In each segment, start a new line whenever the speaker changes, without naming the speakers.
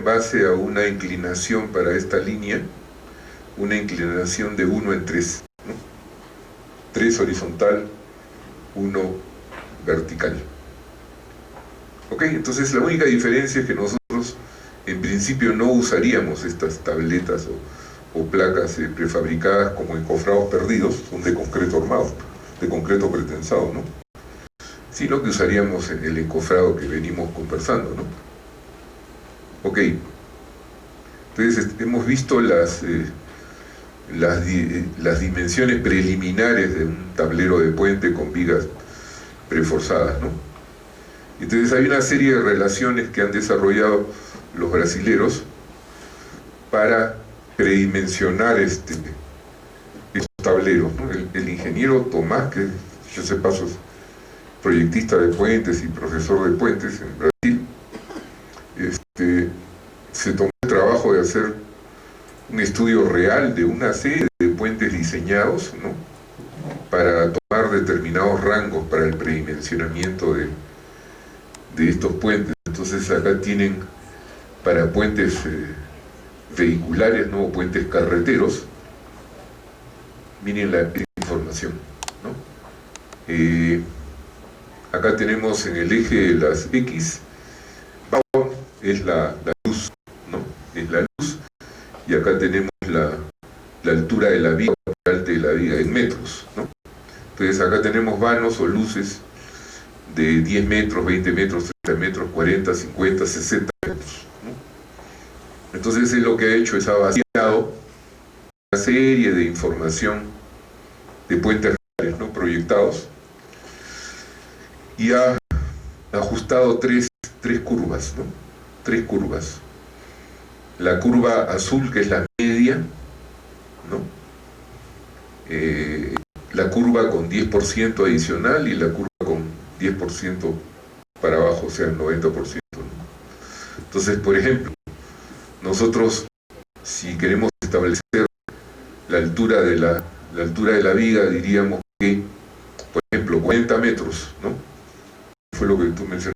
en base a una inclinación para esta línea, una inclinación de 1 en 3, ¿no? 3 horizontal, 1 vertical. Ok, entonces la única diferencia es que nosotros en principio no usaríamos estas tabletas o placas prefabricadas como encofrados perdidos, son de concreto armado, de concreto pretensado, ¿no? Sino que usaríamos el encofrado que venimos conversando, ¿no? Ok, entonces hemos visto las dimensiones preliminares de un tablero de puente con vigas preforzadas, ¿no? Entonces hay una serie de relaciones que han desarrollado los brasileros para predimensionar estos tableros, ¿no? El ingeniero Tomás, que yo sé paso es proyectista de puentes y profesor de puentes en Brasil, se tomó el trabajo de hacer un estudio real de una serie de puentes diseñados, ¿no? Para tomar determinados rangos para el predimensionamiento de estos puentes. Entonces acá tienen para puentes vehiculares, ¿no? O puentes carreteros. Miren la información, ¿no? Acá tenemos en el eje de las X, es la luz, ¿no? Es la luz, y acá tenemos la altura de la viga, el alto de la viga en metros, ¿no? Entonces acá tenemos vanos o luces de 10 metros, 20 metros, 30 metros, 40, 50, 60 metros, ¿no? Entonces él lo que ha hecho es ha vaciado una serie de información de puentes reales, ¿no? Proyectados, y ha ajustado tres curvas, ¿no? 3 curvas. La curva azul, que es la media, ¿no? La curva con 10% adicional y la curva con 10% para abajo, o sea, el 90%, ¿no? Entonces, por ejemplo, nosotros, si queremos establecer la altura de la viga, diríamos que, por ejemplo, 40 metros, ¿no? Fue lo que tú mencionaste.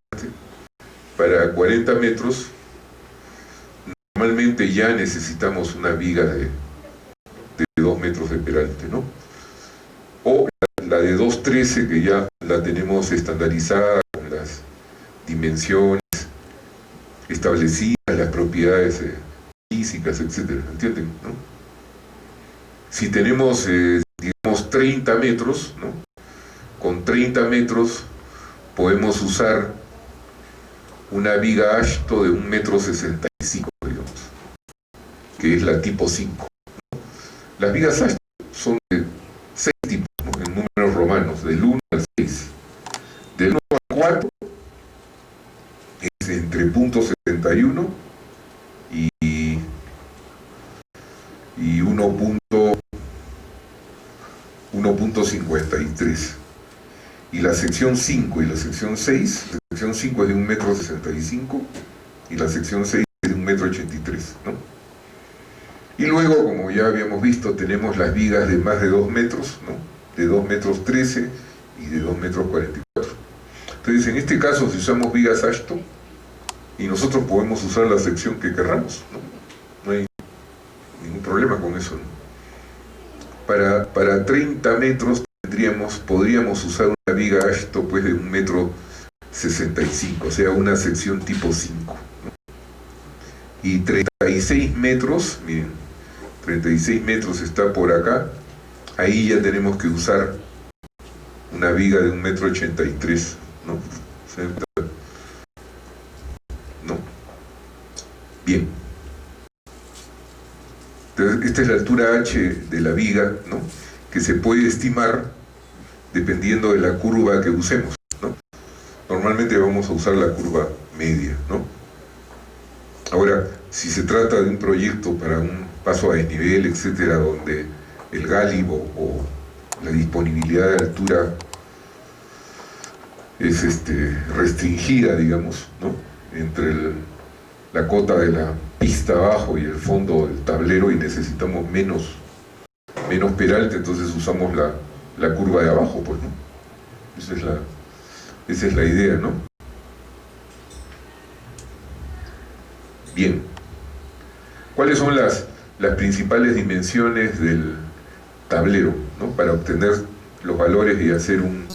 Para 40 metros, normalmente ya necesitamos una viga de 2 metros de peralte, ¿no? O la de 2.13, que ya la tenemos estandarizada con las dimensiones establecidas, las propiedades físicas, etcétera, ¿entienden? ¿No? Si tenemos, digamos, 30 metros, ¿no? Con 30 metros podemos usar una viga AASHTO de 1,65 m, digamos, que es la tipo 5. Las vigas AASHTO son de 6 tipos, ¿no? En números romanos, del 1 al 6. Del 1 al 4 es entre .71 y 1.53. Y la sección 5 y la sección 6, la sección 5 es de 1,65 m y la sección 6 es de 1,83 m, ¿no? Y luego, como ya habíamos visto, tenemos las vigas de más de 2 metros, ¿no? De 2,13 m y de 2,44 m. Entonces, en este caso, si usamos vigas AASHTO, y nosotros podemos usar la sección que querramos, ¿no? No hay ningún problema con eso, ¿no? Para 30 metros podríamos usar una viga AASHTO, pues, de 1,65 m, o sea, una sección tipo 5, ¿no? Y 36 metros, miren, 36 metros está por acá, ahí ya tenemos que usar una viga de 1,83 m, ¿no? ¿No? Bien. Entonces, esta es la altura H de la viga, ¿no? Que se puede estimar dependiendo de la curva que usemos, ¿no? Normalmente vamos a usar la curva media, ¿no? Ahora, si se trata de un proyecto para un paso a desnivel, etcétera, donde el gálibo o la disponibilidad de altura es restringida, digamos, ¿no? Entre la cota de la pista abajo y el fondo del tablero, y necesitamos menos peralte, entonces usamos la curva de abajo, pues, ¿no? Esa es la idea, ¿no? Bien. ¿Cuáles son las principales dimensiones del tablero, ¿no? Para obtener los valores y hacer un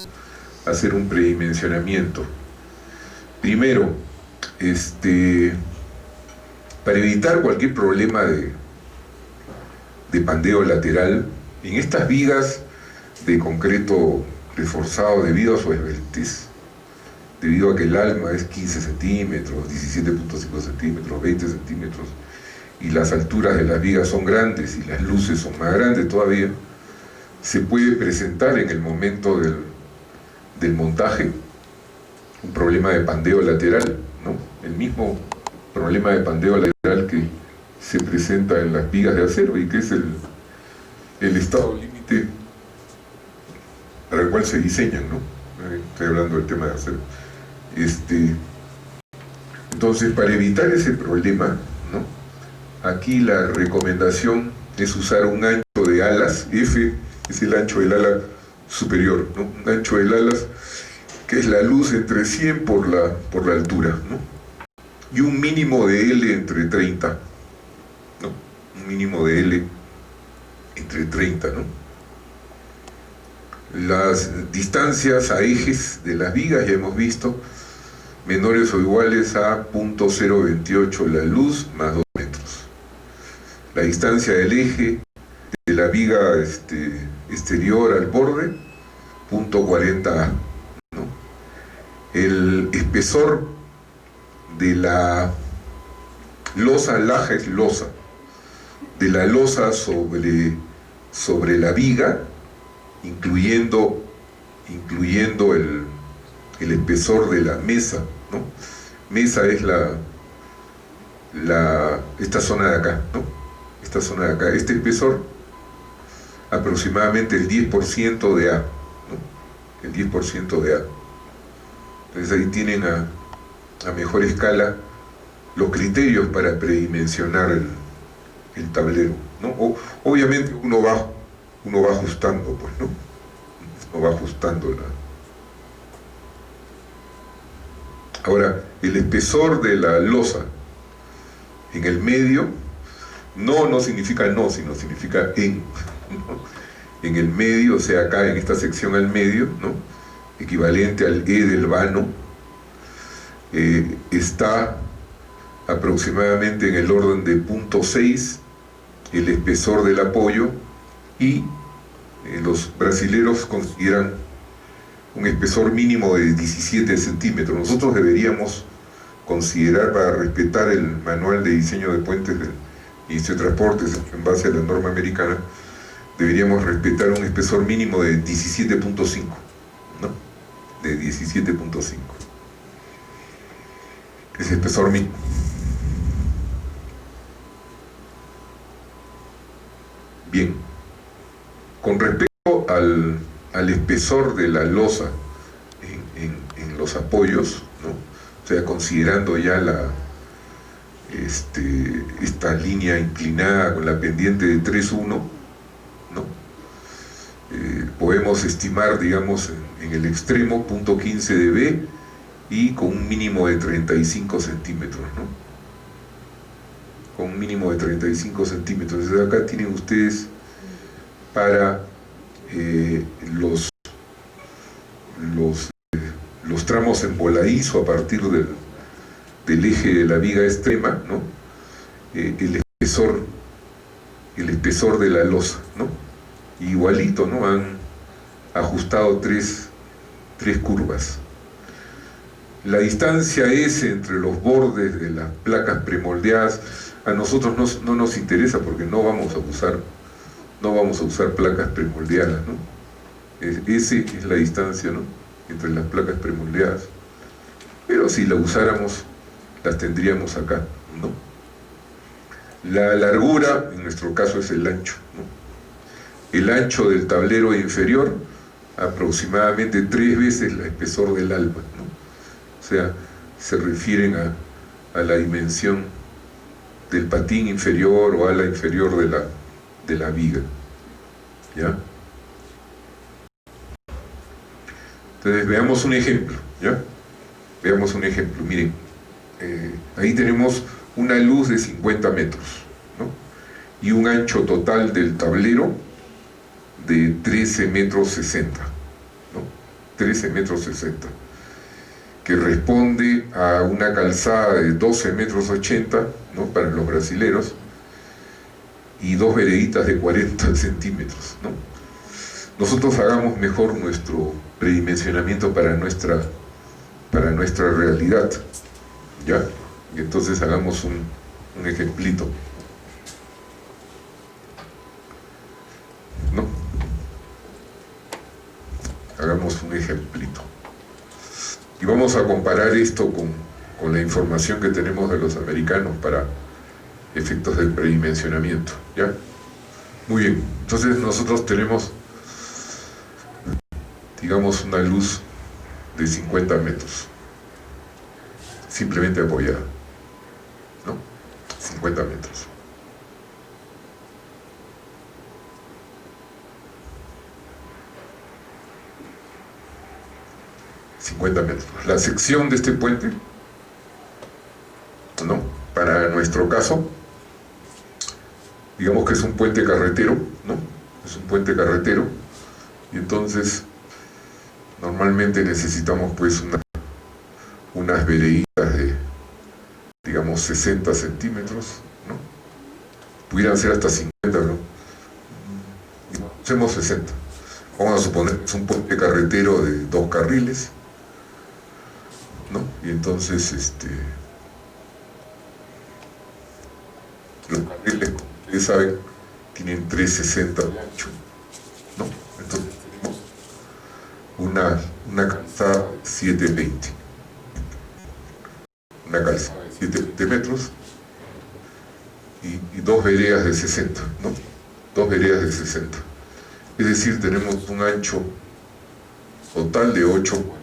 predimensionamiento? Primero, para evitar cualquier problema de pandeo lateral, en estas vigas de concreto reforzado debido a su esbeltez, debido a que el alma es 15 centímetros, 17.5 centímetros, 20 centímetros, y las alturas de las vigas son grandes y las luces son más grandes todavía, se puede presentar en el momento del montaje un problema de pandeo lateral, ¿no? El mismo problema de pandeo lateral que se presenta en las vigas de acero y que es el estado límite para el cual se diseñan, ¿no? Estoy hablando del tema de acero. Entonces, para evitar ese problema, ¿no? Aquí la recomendación es usar un ancho de alas. F es el ancho del ala superior, ¿no? Un ancho del alas que es la luz entre 100 por la altura, ¿no? Y un mínimo de L entre 30, ¿no? Un mínimo de L entre 30, ¿no? Las distancias a ejes de las vigas ya hemos visto, menores o iguales a 0.028 la luz más 2 metros. La distancia del eje de la viga exterior al borde, 0.40A, ¿no? El espesor de la losa, laja es losa, de la losa sobre la viga, incluyendo el espesor de la mesa, ¿no? Mesa es esta zona de acá, ¿no? Esta zona de acá, este espesor, aproximadamente el 10% de A, ¿no? El 10% de A. Entonces ahí tienen a mejor escala los criterios para predimensionar el tablero, ¿no? Obviamente uno va ajustando, pues, ¿no? Uno va ajustando Ahora, el espesor de la losa en el medio, no significa no, sino significa en, ¿no? En el medio, o sea, acá en esta sección al medio, ¿no? Equivalente al E del vano, está aproximadamente en el orden de 0.6 el espesor del apoyo, y los brasileros consideran un espesor mínimo de 17 centímetros. Nosotros deberíamos considerar, para respetar el manual de diseño de puentes del Ministerio de Transportes en base a la norma americana, deberíamos respetar un espesor mínimo de 17.5, ¿no? De 17.5. Ese espesor mínimo. Bien, con respecto al espesor de la losa en los apoyos, ¿no? O sea, considerando ya esta línea inclinada con la pendiente de 3,1, ¿no? Podemos estimar, digamos, en el extremo 0.15 de B y con un mínimo de 35 centímetros, ¿no? Con un mínimo de 35 centímetros. Desde acá tienen ustedes para los tramos en voladizo a partir del eje de la viga extrema, ¿no? El espesor de la losa, ¿no? Igualito, ¿no? Han ajustado tres curvas. La distancia S entre los bordes de las placas premoldeadas a nosotros no nos interesa, porque no vamos a usar placas premoldeadas, ¿no? S es la distancia, ¿no? Entre las placas premoldeadas, pero si la usáramos las tendríamos acá, ¿no? La largura en nuestro caso es el ancho, ¿no? El ancho del tablero inferior aproximadamente 3 veces el espesor del alma, ¿no? O sea, se refieren a la dimensión del patín inferior o ala inferior de la viga, ¿ya? Entonces veamos un ejemplo, ¿ya? Veamos un ejemplo, miren, ahí tenemos una luz de 50 metros, y un ancho total del tablero de 13 metros 60, ¿no? 13 metros 60, que responde a una calzada de 12 metros 80, ¿no? Para los brasileros, y dos vereditas de 40 centímetros, ¿no? Nosotros hagamos mejor nuestro predimensionamiento para nuestra realidad, ¿ya? Y entonces hagamos un ejemplito, ¿no? Hagamos un ejemplito. Y vamos a comparar esto con la información que tenemos de los americanos para efectos del predimensionamiento, ¿ya? Muy bien, entonces nosotros tenemos, digamos, una luz de 50 metros, simplemente apoyada, ¿no? 50 metros. La sección de este puente, ¿no? Para nuestro caso, digamos que es un puente carretero, ¿no? Es un puente carretero, y entonces normalmente necesitamos pues unas vereditas de, digamos, 60 centímetros, ¿no? Pudieran ser hasta 50, ¿no? Hacemos 60. Vamos a suponer que es un puente carretero de 2 carriles, ¿no? Y entonces, los carriles, como ustedes saben, tienen 360 de ancho, ¿no? Entonces tenemos una calzada de 720. Una calzada de 720 metros y dos veredas de 60, ¿no? Dos veredas de 60. Es decir, tenemos un ancho total de 8,40.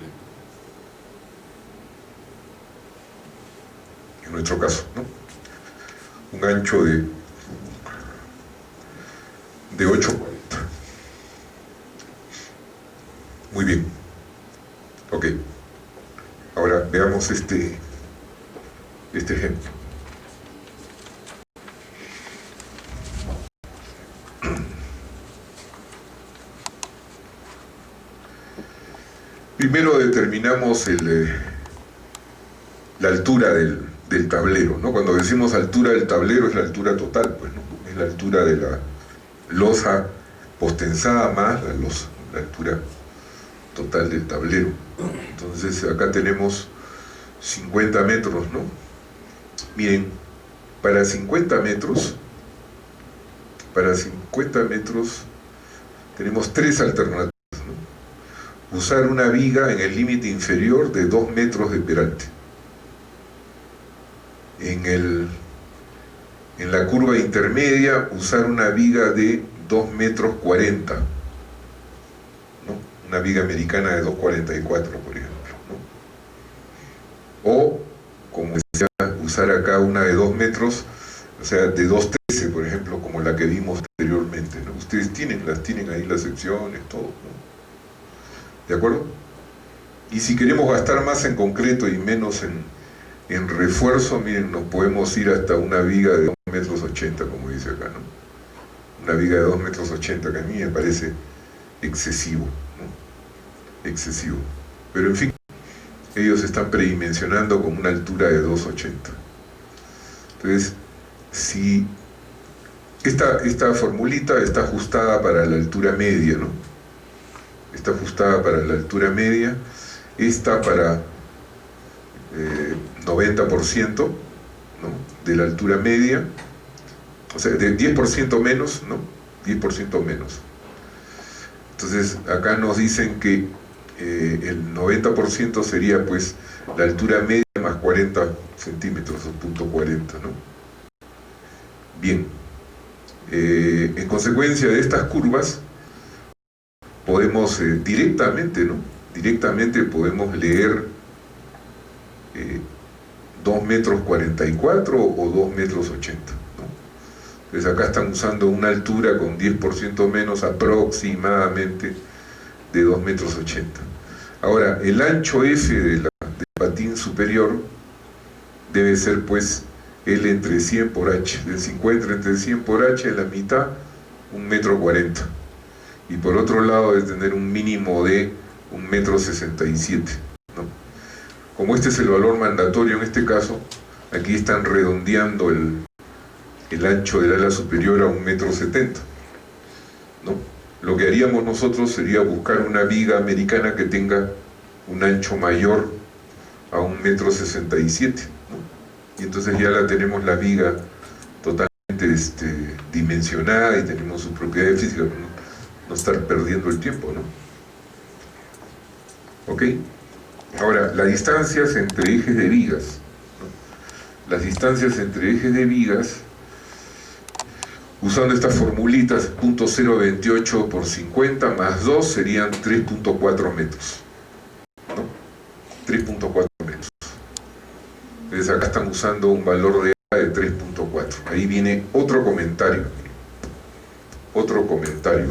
En nuestro caso, ¿no? Un ancho de 8,40. Muy bien. Ok. Ahora veamos este ejemplo. Primero determinamos la altura del tablero, ¿no? Cuando decimos altura del tablero es la altura total, pues, ¿no? Es la altura de la losa postensada más la altura total del tablero. Entonces acá tenemos 50 metros, ¿no? Miren, para 50 metros tenemos 3 alternativas, ¿no? Usar una viga en el límite inferior de 2 metros de peralte. En la curva intermedia, usar una viga de 2 metros 40, ¿no? Una viga americana de 2,44, por ejemplo, ¿no? O, como decía, usar acá una de 2 metros, o sea, de 2,13, por ejemplo, como la que vimos anteriormente, ¿no? Ustedes tienen ahí las secciones, todo, ¿no? ¿De acuerdo? Y si queremos gastar más en concreto y menos en refuerzo, miren, nos podemos ir hasta una viga de 2 metros 80, como dice acá, ¿no? Una viga de 2 metros 80, que a mí me parece excesivo, ¿no? Excesivo. Pero en fin, ellos están predimensionando con una altura de 2,80. Entonces, si esta formulita está ajustada para la altura media, ¿no? Está ajustada para la altura media, esta para 90%, ¿no? De la altura media, o sea, de 10% menos, ¿no? 10% menos. Entonces, acá nos dicen que el 90% sería, pues, la altura media más 40 centímetros, o punto 40, ¿no? Bien. En consecuencia de estas curvas, podemos directamente, ¿no? Directamente podemos leer 2 metros 44 o 2 metros 80, ¿no? Entonces acá están usando una altura con 10% menos aproximadamente de 2 metros 80. Ahora, el ancho F del patín superior debe ser pues L entre 100 por H. Del 50 entre 100 por H, en la mitad, 1,40 m. Y por otro lado debe tener un mínimo de 1,67 m, ¿no? Como este es el valor mandatorio en este caso, aquí están redondeando el ancho del ala superior a 1,70 m, ¿no? Lo que haríamos nosotros sería buscar una viga americana que tenga un ancho mayor a 1,67 m, ¿no? Y entonces ya la tenemos la viga totalmente dimensionada y tenemos sus propiedades físicas, no estar perdiendo el tiempo, ¿no? ¿Ok? Ahora, las distancias entre ejes de vigas, ¿no? Las distancias entre ejes de vigas, usando estas formulitas, 0.028 por 50 más 2 serían 3.4 metros, ¿no? 3.4 metros. Entonces acá están usando un valor de A de 3.4. Ahí viene otro comentario. Otro comentario.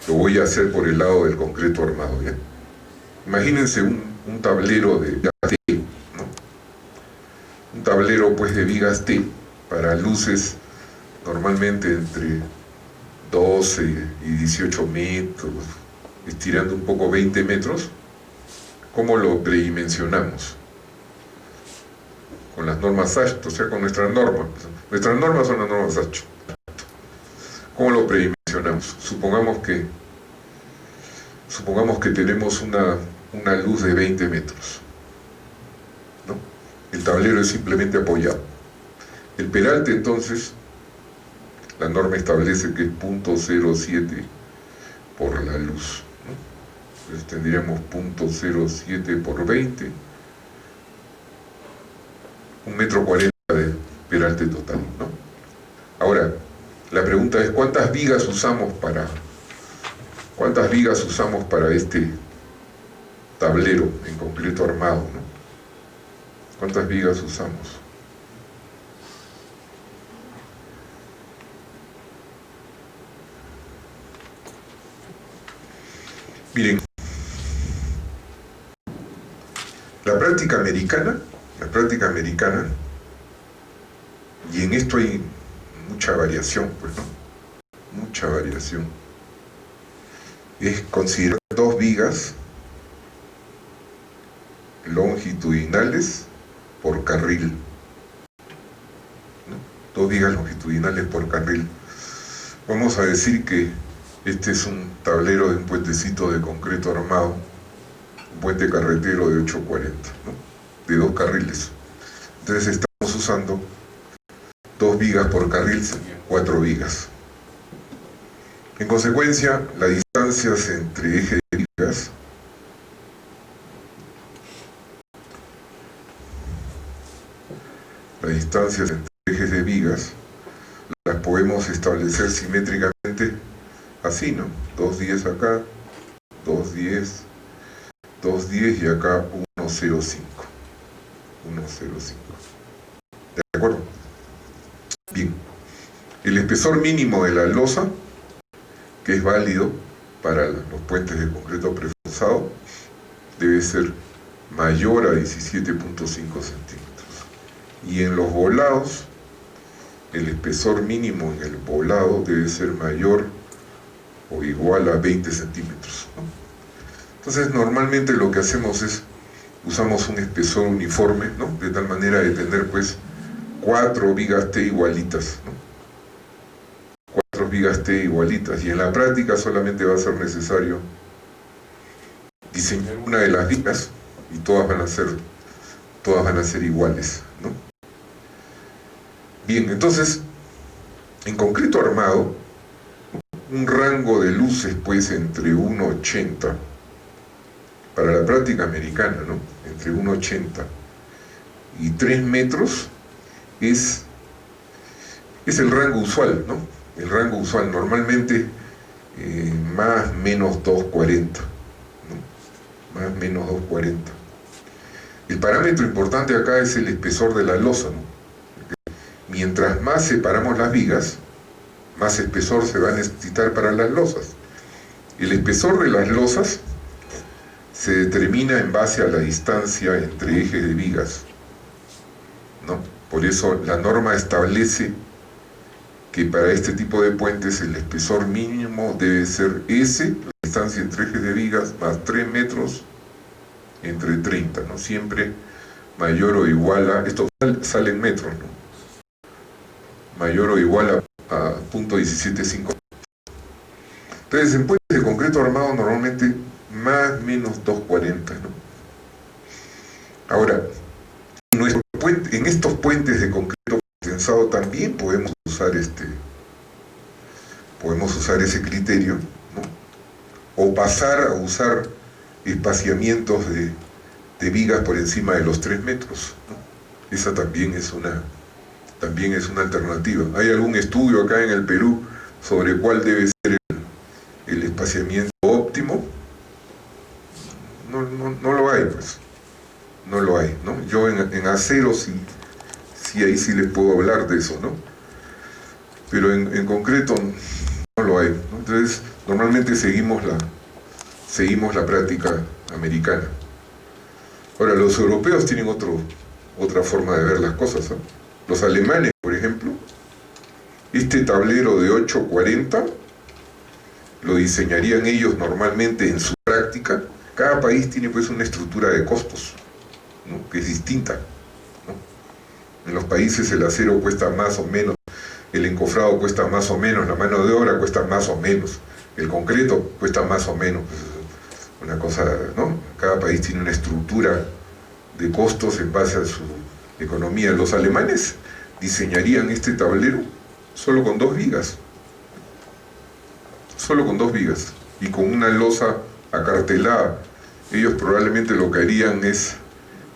Lo voy a hacer por el lado del concreto armado, ¿ya? Imagínense un tablero de vigas T, ¿no? Un tablero pues de vigas T para luces normalmente entre 12 y 18 metros, estirando un poco 20 metros. ¿Cómo lo predimensionamos? Con las normas ASH, o sea, con nuestras normas. Nuestras normas son las normas ASH. ¿Cómo lo predimensionamos? Supongamos que tenemos una luz de 20 metros, ¿no? El tablero es simplemente apoyado. El peralte, entonces, la norma establece que es 0.07 por la luz, ¿no? Entonces tendríamos 0.07 por 20, 1,40 m de peralte total, ¿no? Ahora, la pregunta es, ¿cuántas vigas usamos para este tablero en concreto armado, ¿no? ¿Cuántas vigas usamos? Miren, la práctica americana, y en esto hay mucha variación, pues, ¿no? Mucha variación. Es considerar 2 vigas longitudinales por carril, ¿no? 2 vigas longitudinales por carril. Vamos a decir que este es un tablero de un puentecito de concreto armado, un puente carretero de 840, ¿no? De 2 carriles. Entonces estamos usando 2 vigas por carril, serían 4 vigas. En consecuencia, las distancias entre ejes de vigas las podemos establecer simétricamente así, ¿no? 2,10 acá, 2,10, 2,10 y acá 1,05. 1,05. ¿De acuerdo? Bien. El espesor mínimo de la losa, que es válido para los puentes de concreto preforzado, debe ser mayor a 17.5 centímetros. Y en los volados, el espesor mínimo en el volado debe ser mayor o igual a 20 centímetros, ¿no? Entonces, normalmente lo que hacemos es, usamos un espesor uniforme, ¿no? De tal manera de tener, pues, 4 vigas T igualitas, ¿no? 4 vigas T igualitas. Y en la práctica solamente va a ser necesario diseñar una de las vigas y todas van a ser iguales, ¿no? Bien, entonces, en concreto armado, un rango de luces, pues, entre 1,80, para la práctica americana, ¿no? Entre 1,80 y 3 metros es el rango usual, ¿no? El rango usual, normalmente más menos 2,40, ¿no? Más menos 2,40. El parámetro importante acá es el espesor de la losa, ¿no? Mientras más separamos las vigas, más espesor se va a necesitar para las losas. El espesor de las losas se determina en base a la distancia entre ejes de vigas, ¿no? Por eso la norma establece que para este tipo de puentes el espesor mínimo debe ser S, la distancia entre ejes de vigas, más 3 metros entre 30, ¿no? Siempre mayor o igual a, esto sale en metros, ¿no? Mayor o igual a 0.175. Entonces, en puentes de concreto armado normalmente más o menos 240, ¿no? Ahora, en estos puentes de concreto condensado también podemos usar ese criterio, ¿no? O pasar a usar espaciamientos de vigas por encima de los 3 metros, ¿no? Esa también es una alternativa. ¿Hay algún estudio acá en el Perú sobre cuál debe ser el espaciamiento óptimo? No lo hay, pues. No lo hay, ¿no? Yo en acero sí ahí sí les puedo hablar de eso, ¿no? Pero en concreto no lo hay, ¿no? Entonces, normalmente seguimos la práctica americana. Ahora, los europeos tienen otra forma de ver las cosas, ¿no? Los alemanes, por ejemplo, este tablero de 840 lo diseñarían ellos normalmente en su práctica. Cada país tiene pues una estructura de costos, ¿no? Que es distinta, ¿no? En los países el acero cuesta más o menos, el encofrado cuesta más o menos, la mano de obra cuesta más o menos, el concreto cuesta más o menos. Una cosa, ¿no? Cada país tiene una estructura de costos en base a su economía. Los alemanes diseñarían este tablero solo con 2 vigas. Solo con 2 vigas. Y con una losa acartelada. Ellos probablemente lo que harían es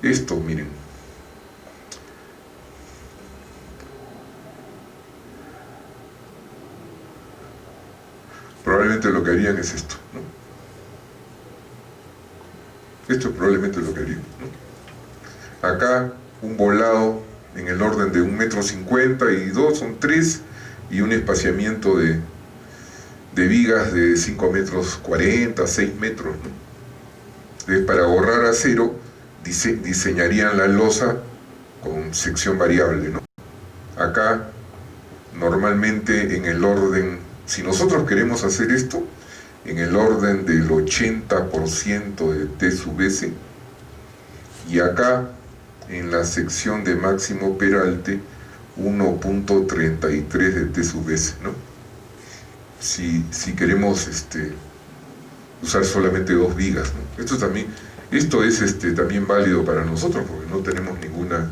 esto, miren. Probablemente lo que harían es esto, ¿no? Esto es probablemente lo que harían, ¿no? Acá un volado en el orden de 1,50 m y 2 son 3, y un espaciamiento de vigas de 5,40 m, 6 metros, ¿no? Entonces, para ahorrar acero, diseñarían la losa con sección variable, ¿no? Acá, normalmente en el orden, si nosotros queremos hacer esto, en el orden del 80% de T sub S, y acá, en la sección de máximo peralte, 1.33 de T sub S, ¿no? Si queremos usar solamente 2 vigas, ¿no? Esto es también válido para nosotros, porque no tenemos ninguna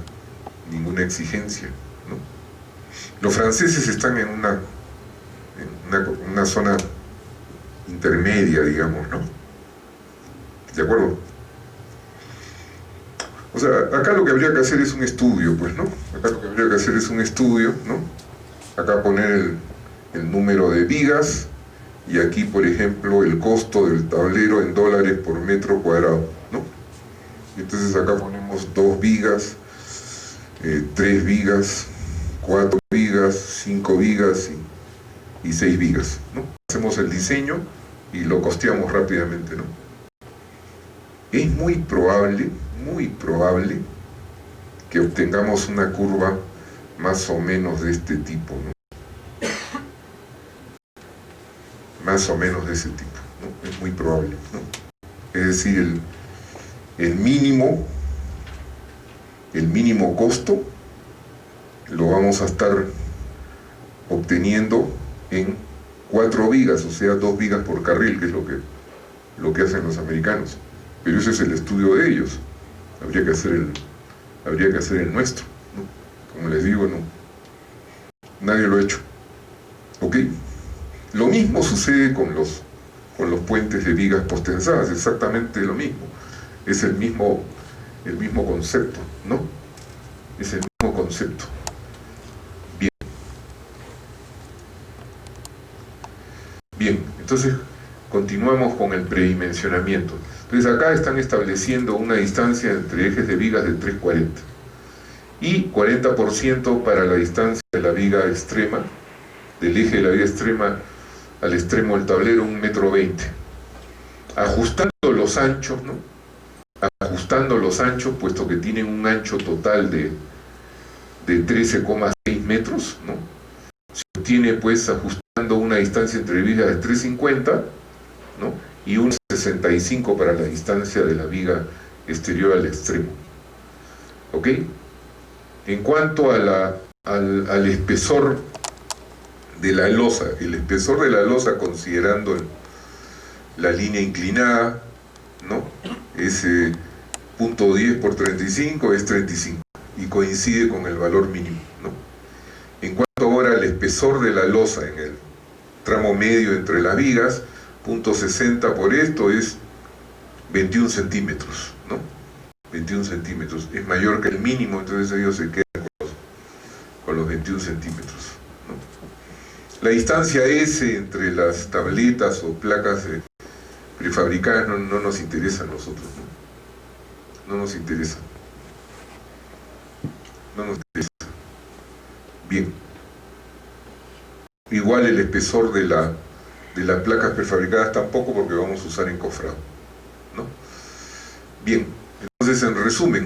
exigencia, ¿no? Los franceses están en una zona intermedia, digamos, ¿no? ¿De acuerdo? O sea, acá lo que habría que hacer es un estudio, pues, ¿no? Acá lo que habría que hacer es un estudio, ¿no? Acá poner el número de vigas, y aquí, por ejemplo, el costo del tablero en dólares por metro cuadrado, ¿no? Entonces acá ponemos 2 vigas, 3 vigas, 4 vigas, 5 vigas y 6 vigas, ¿no? Hacemos el diseño y lo costeamos rápidamente, ¿no? Es muy probable que obtengamos una curva más o menos de este tipo, ¿no? Más o menos de ese tipo, ¿no? Es muy probable, ¿no? Es decir, el mínimo costo lo vamos a estar obteniendo en 4 vigas, o sea, 2 vigas por carril, que es lo que hacen los americanos. Pero ese es el estudio de ellos. Habría que hacer el nuestro, ¿no? Como les digo, no, nadie lo ha hecho. ¿Ok? Lo mismo sucede con los puentes de vigas postensadas, exactamente lo mismo. Es el mismo concepto, ¿no? Es el mismo concepto. Bien, entonces continuamos con el predimensionamiento. Entonces acá están estableciendo una distancia entre ejes de vigas de 3,40 y 40% para la distancia de la viga extrema, del eje de la viga extrema al extremo del tablero, 1,20 m. ajustando los anchos, ¿no? Ajustando los anchos, puesto que tienen un ancho total de 13,6 metros, ¿no? Se obtiene, pues, ajustando una distancia entre vigas de 3,50, ¿no? Y 1,65 para la distancia de la viga exterior al extremo. ¿Ok? En cuanto a al espesor de la losa, el espesor de la losa, considerando la línea inclinada, ¿no? Es .10 por 35, es 35, y coincide con el valor mínimo, ¿no? En cuanto ahora al espesor de la losa en el tramo medio entre las vigas, .60 por esto es 21 centímetros, ¿no? 21 centímetros, es mayor que el mínimo, entonces ellos se quedan con los 21 centímetros, ¿no? La distancia S entre las tabletas o placas prefabricadas no nos interesa a nosotros, ¿no? No nos interesa. No nos interesa. Bien. Igual el espesor de las placas prefabricadas tampoco, porque vamos a usar encofrado, ¿no? Bien. Entonces, en resumen,